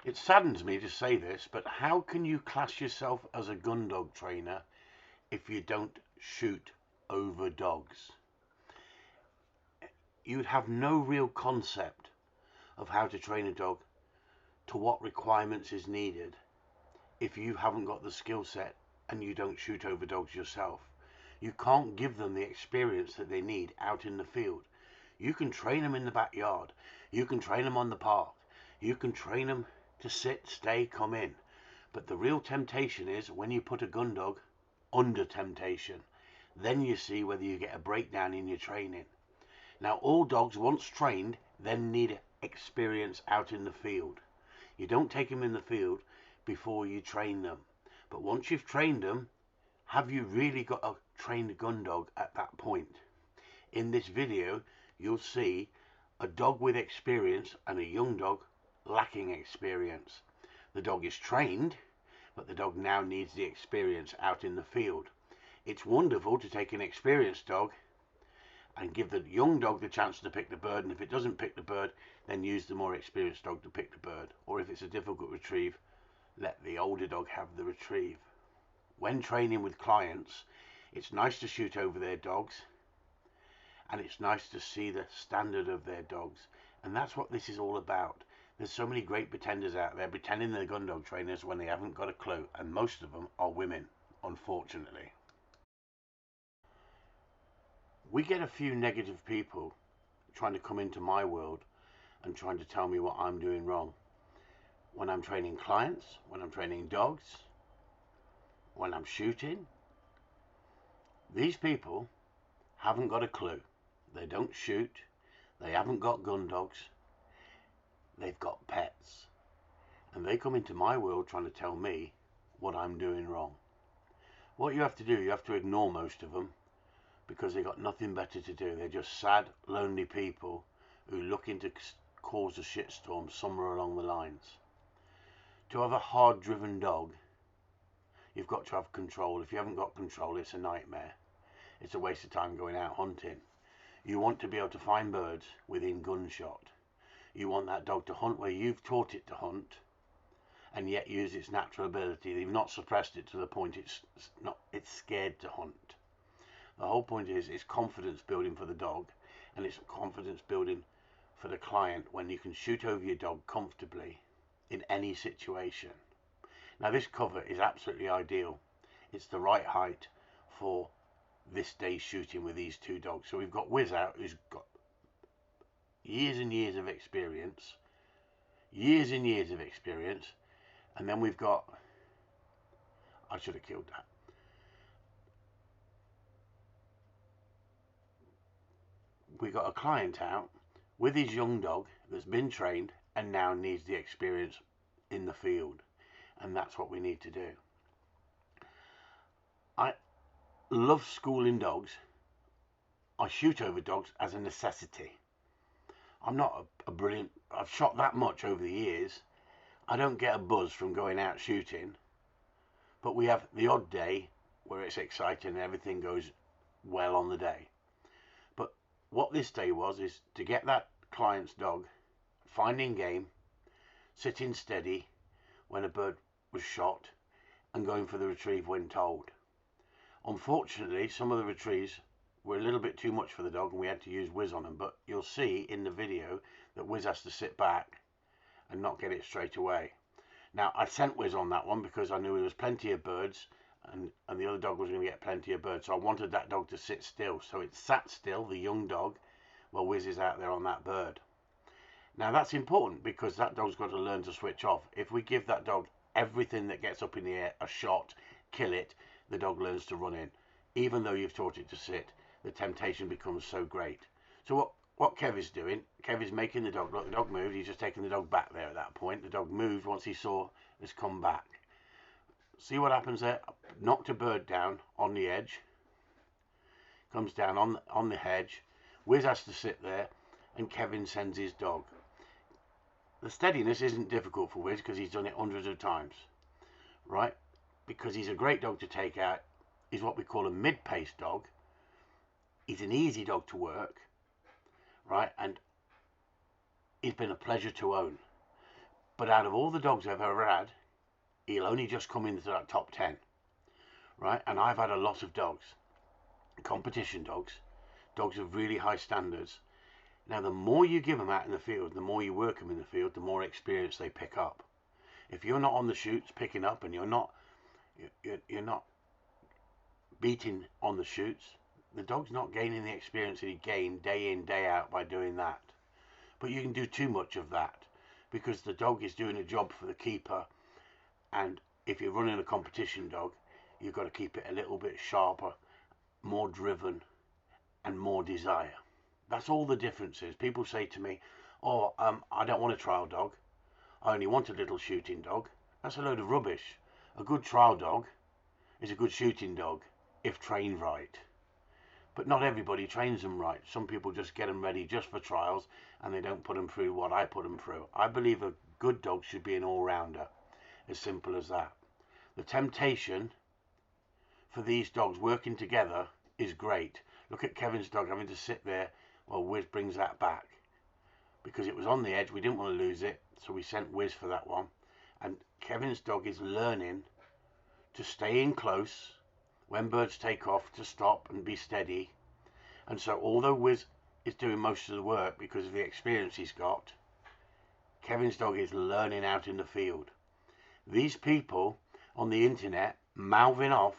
It saddens me to say this, but how can you class yourself as a gun dog trainer if you don't shoot over dogs? You'd have no real concept of how to train a dog to what requirements is needed if you haven't got the skill set and you don't shoot over dogs yourself. You can't give them the experience that they need out in the field. You can train them in the backyard. You can train them on the park. You can train them to sit, stay, come in. But the real temptation is when you put a gun dog under temptation. Then you see whether you get a breakdown in your training. Now, all dogs, once trained, then need experience out in the field. You don't take them in the field before you train them. But once you've trained them, have you really got a trained gun dog at that point? In this video, you'll see a dog with experience and a young dog lacking experience. The dog is trained, but the dog now needs the experience out in the field. It's wonderful to take an experienced dog and give the young dog the chance to pick the bird, and if it doesn't pick the bird, then use the more experienced dog to pick the bird. Or if it's a difficult retrieve, let the older dog have the retrieve. When training with clients, it's nice to shoot over their dogs, and it's nice to see the standard of their dogs, and that's what this is all about. There's so many great pretenders out there pretending they're gun dog trainers when they haven't got a clue, and most of them are women, unfortunately. We get a few negative people trying to come into my world and trying to tell me what I'm doing wrong. When I'm training clients, when I'm training dogs, when I'm shooting, these people haven't got a clue. They don't shoot. They haven't got gun dogs. They've got pets. And they come into my world trying to tell me what I'm doing wrong. What you have to do, you have to ignore most of them because they've got nothing better to do. They're just sad, lonely people who are looking to cause a shitstorm somewhere along the lines. To have a hard-driven dog, you've got to have control. If you haven't got control, it's a nightmare. It's a waste of time going out hunting. You want to be able to find birds within gunshot. You want that dog to hunt where you've taught it to hunt, and yet use its natural ability. You've not suppressed it to the point it's scared to hunt. The whole point is it's confidence building for the dog, and it's confidence building for the client when you can shoot over your dog comfortably in any situation. Now, this cover is absolutely ideal. It's the right height for this day's shooting with these two dogs. So we've got Wiz out, who's got years and years of experience, and then we've got, I should have killed that. We've got a client out with his young dog that's been trained and now needs the experience in the field, and that's what we need to do. I love schooling dogs. I shoot over dogs as a necessity. I'm not a brilliant, I've shot that much over the years. I don't get a buzz from going out shooting, but we have the odd day where it's exciting and everything goes well on the day. But what this day was is to get that client's dog finding game, sitting steady when a bird was shot, and going for the retrieve when told. Unfortunately, some of the retrieves were a little bit too much for the dog and we had to use Wiz on them, but you'll see in the video that Wiz has to sit back and not get it straight away. Now, I sent Wiz on that one because I knew there was plenty of birds and the other dog was going to get plenty of birds, so I wanted that dog to sit still. So it sat still, the young dog, while Wiz is out there on that bird. Now, that's important because that dog's got to learn to switch off. If we give that dog everything that gets up in the air, a shot, kill it, the dog learns to run in. Even though you've taught it to sit, the temptation becomes so great. So what Kev is doing, Kev is making the dog, look, the dog moved, he's just taking the dog back there at that point. The dog moved once he saw us come back. See what happens there? Knocked a bird down on the edge, comes down on the hedge. Wiz has to sit there, and Kevin sends his dog. The steadiness isn't difficult for Wiz because he's done it hundreds of times, right? Because he's a great dog to take out. He's what we call a mid-pace dog. He's an easy dog to work, right? And he's been a pleasure to own. But out of all the dogs I've ever had, he'll only just come into that top 10, right? And I've had a lot of dogs, competition dogs, dogs of really high standards. Now, the more you give them out in the field, the more you work them in the field, the more experience they pick up. If you're not on the shoots picking up, and you're not beating on the shoots, the dog's not gaining the experience that he gained day in, day out by doing that. But you can do too much of that, because the dog is doing a job for the keeper, and if you're running a competition dog, you've got to keep it a little bit sharper, more driven, and more desire. That's all the difference is. People say to me, oh, I don't want a trial dog, I only want a little shooting dog. That's a load of rubbish. A good trial dog is a good shooting dog if trained right. But not everybody trains them right. Some people just get them ready just for trials, and they don't put them through what I put them through. I believe a good dog should be an all-rounder. As simple as that. The temptation for these dogs working together is great. Look at Kevin's dog having to sit there while Wiz brings that back. Because it was on the edge, we didn't want to lose it, so we sent Wiz for that one. And Kevin's dog is learning to stay in close when birds take off, to stop and be steady. And so although Wiz is doing most of the work because of the experience he's got, Kevin's dog is learning out in the field. These people on the internet mouthing off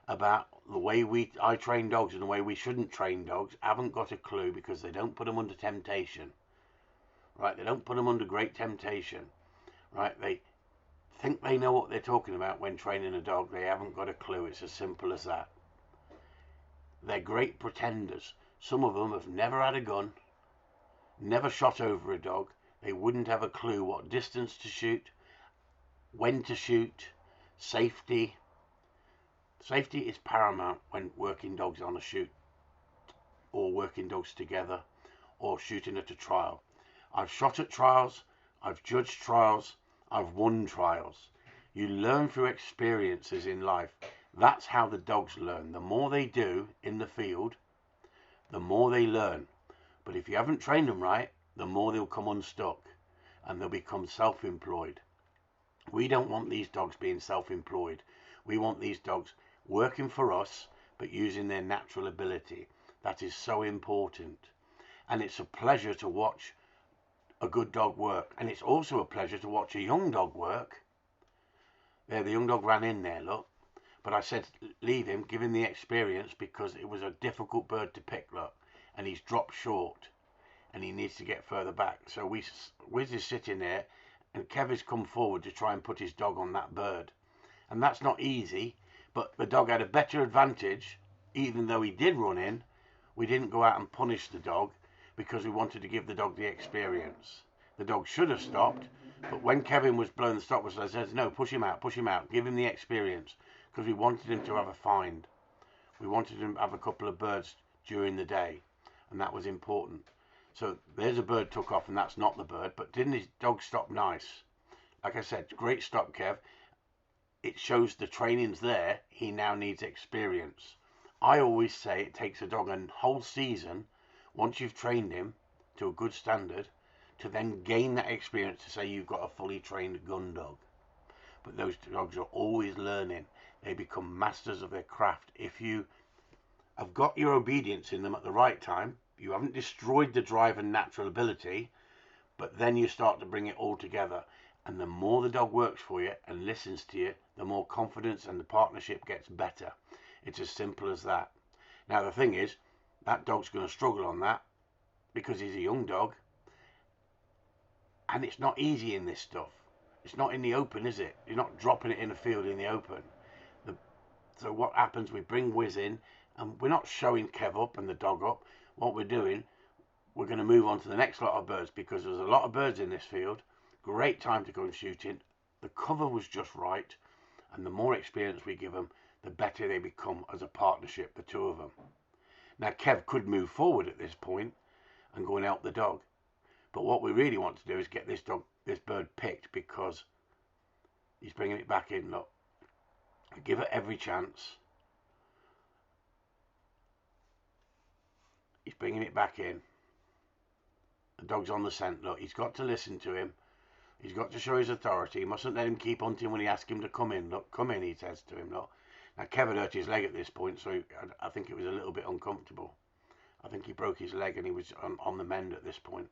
about the way I train dogs and the way we shouldn't train dogs haven't got a clue, because they don't put them under temptation. Right? They don't put them under great temptation. Right? They think they know what they're talking about when training a dog. They haven't got a clue. It's as simple as that. They're great pretenders. Some of them have never had a gun, never shot over a dog. They wouldn't have a clue what distance to shoot, when to shoot, safety. Safety is paramount when working dogs on a shoot, or working dogs together, or shooting at a trial. I've shot at trials, I've judged trials, I've won trials. You learn through experiences in life. That's how the dogs learn. The more they do in the field, the more they learn. But if you haven't trained them right, the more they'll come unstuck and they'll become self-employed. We don't want these dogs being self-employed. We want these dogs working for us, but using their natural ability. That is so important. And it's a pleasure to watch a good dog work. And it's also a pleasure to watch a young dog work. There, the young dog ran in there, look. But I said, leave him, give him the experience, because it was a difficult bird to pick, look. And he's dropped short, and he needs to get further back. So Wiz is sitting there, and Kev has come forward to try and put his dog on that bird. And that's not easy, but the dog had a better advantage. Even though he did run in, we didn't go out and punish the dog, because we wanted to give the dog the experience. The dog should have stopped, but when Kevin was blowing the stop whistle, I said, no, push him out, give him the experience, because we wanted him to have a find. We wanted him to have a couple of birds during the day, and that was important. So there's a bird took off, and that's not the bird, but didn't his dog stop nice? Like I said, great stop, Kev. It shows the training's there. He now needs experience. I always say it takes a dog a whole season, once you've trained him to a good standard, to then gain that experience to say you've got a fully trained gun dog. But those dogs are always learning. They become masters of their craft. If you have got your obedience in them at the right time, you haven't destroyed the drive and natural ability, but then you start to bring it all together. And the more the dog works for you and listens to you, the more confidence and the partnership gets better. It's as simple as that. Now, the thing is, that dog's going to struggle on that because he's a young dog. And it's not easy in this stuff. It's not in the open, is it? You're not dropping it in the field in the open. So what happens, we bring Wiz in, and we're not showing Kev up and the dog up. What we're doing, we're going to move on to the next lot of birds, because there's a lot of birds in this field. Great time to go and shooting. The cover was just right, and the more experience we give them, the better they become as a partnership, the two of them. Now, Kev could move forward at this point and go and help the dog. But what we really want to do is get this bird picked, because he's bringing it back in. Look, give it every chance. He's bringing it back in. The dog's on the scent. Look, he's got to listen to him. He's got to show his authority. He mustn't let him keep hunting when he asks him to come in. Look, come in, he says to him. Look. Now, Kev had hurt his leg at this point, so I think it was a little bit uncomfortable. I think he broke his leg and he was on the mend at this point.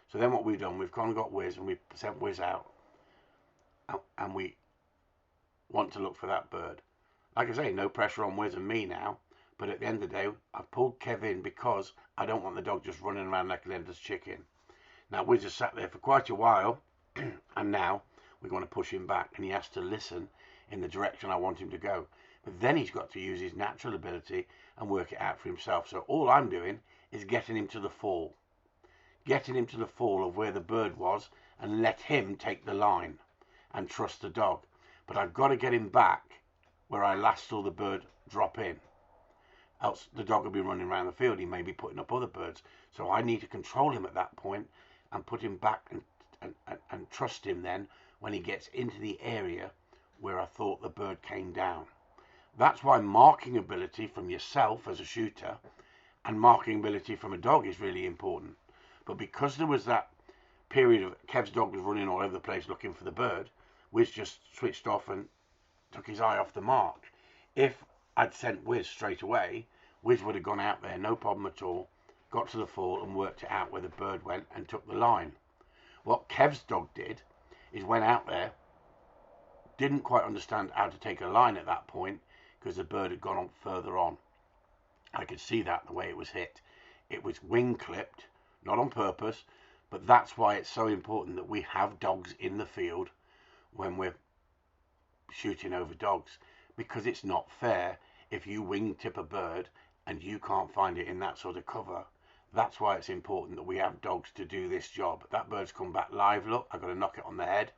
So then what we've done, we've gone and got Wiz, and we've sent Wiz out. And we want to look for that bird. Like I say, no pressure on Wiz and me now. But at the end of the day, I've pulled Kev in because I don't want the dog just running around like a headless chicken. Now, Wiz has sat there for quite a while. And now we want to push him back. And he has to listen in the direction I want him to go. But then he's got to use his natural ability and work it out for himself. So all I'm doing is getting him to the fall. Getting him to the fall of where the bird was and let him take the line and trust the dog. But I've got to get him back where I last saw the bird drop in. Else the dog will be running around the field. He may be putting up other birds. So I need to control him at that point and put him back and trust him then when he gets into the area where I thought the bird came down. That's why marking ability from yourself as a shooter and marking ability from a dog is really important. But because there was that period of Kev's dog was running all over the place looking for the bird, Wiz just switched off and took his eye off the mark. If I'd sent Wiz straight away, Wiz would have gone out there, no problem at all, got to the fall and worked it out where the bird went and took the line. What Kev's dog did is went out there, didn't quite understand how to take a line at that point because the bird had gone on further on. I could see that the way it was hit. It was wing clipped, not on purpose, but that's why it's so important that we have dogs in the field when we're shooting over dogs, because it's not fair if you wing tip a bird and you can't find it in that sort of cover. That's why it's important that we have dogs to do this job. That bird's come back live. Look, I've got to knock it on the head.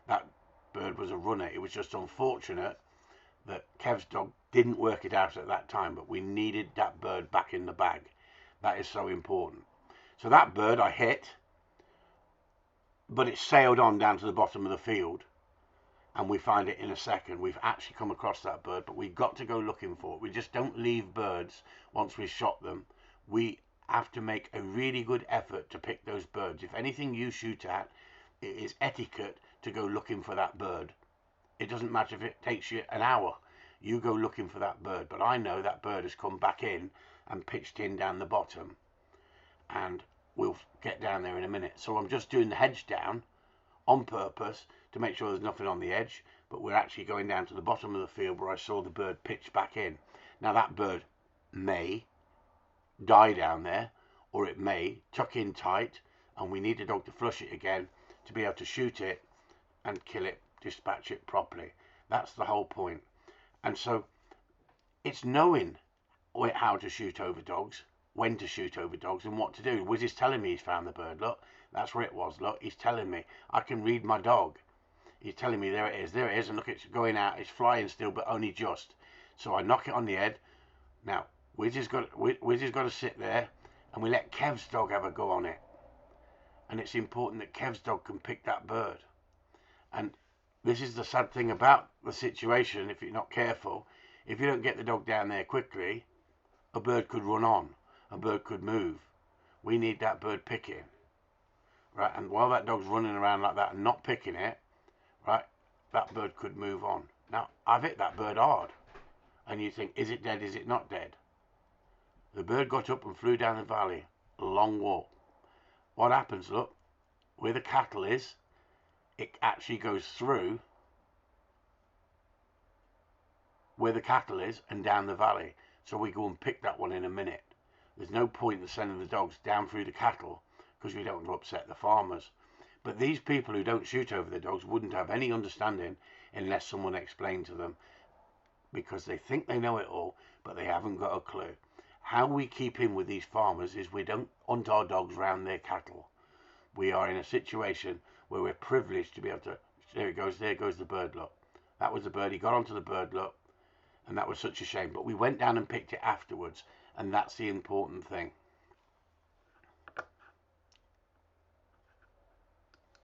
That bird was a runner. It was just unfortunate that Kev's dog didn't work it out at that time, but we needed that bird back in the bag. That is so important. So that bird I hit, but it sailed on down to the bottom of the field, and we find it in a second. We've actually come across that bird, but we've got to go looking for it. We just don't leave birds once we've shot them. We have to make a really good effort to pick those birds. If anything you shoot at, it is etiquette to go looking for that bird. It doesn't matter if it takes you an hour. You go looking for that bird. But I know that bird has come back in and pitched in down the bottom. And we'll get down there in a minute. So I'm just doing the hedge down on purpose to make sure there's nothing on the edge. But we're actually going down to the bottom of the field where I saw the bird pitch back in. Now that bird may die down there, or it may tuck in tight, and we need a dog to flush it again to be able to shoot it and kill it, dispatch it properly. That's the whole point. And so it's knowing how to shoot over dogs, when to shoot over dogs, and what to do. Wiz is telling me he's found the bird. Look, that's where it was. Look, he's telling me. I can read my dog. He's telling me there it is, and look, it's going out, it's flying still, but only just. So I knock it on the head. Now Wiz has got to sit there, and we let Kev's dog have a go on it. And it's important that Kev's dog can pick that bird. And this is the sad thing about the situation. If you're not careful, if you don't get the dog down there quickly, a bird could run on, a bird could move. We need that bird picking, right? And while that dog's running around like that and not picking it, right, that bird could move on. Now I've hit that bird hard, and you think, is it dead? Is it not dead? The bird got up and flew down the valley, a long walk. What happens, look, where the cattle is, it actually goes through where the cattle is and down the valley. So we go and pick that one in a minute. There's no point in sending the dogs down through the cattle because we don't want to upset the farmers. But these people who don't shoot over the dogs wouldn't have any understanding unless someone explained to them, because they think they know it all, but they haven't got a clue. How we keep in with these farmers is we don't hunt our dogs round their cattle. We are in a situation where we're privileged to be able to, there goes the bird, look. That was the bird, he got onto the bird, look, and that was such a shame. But we went down and picked it afterwards, and that's the important thing.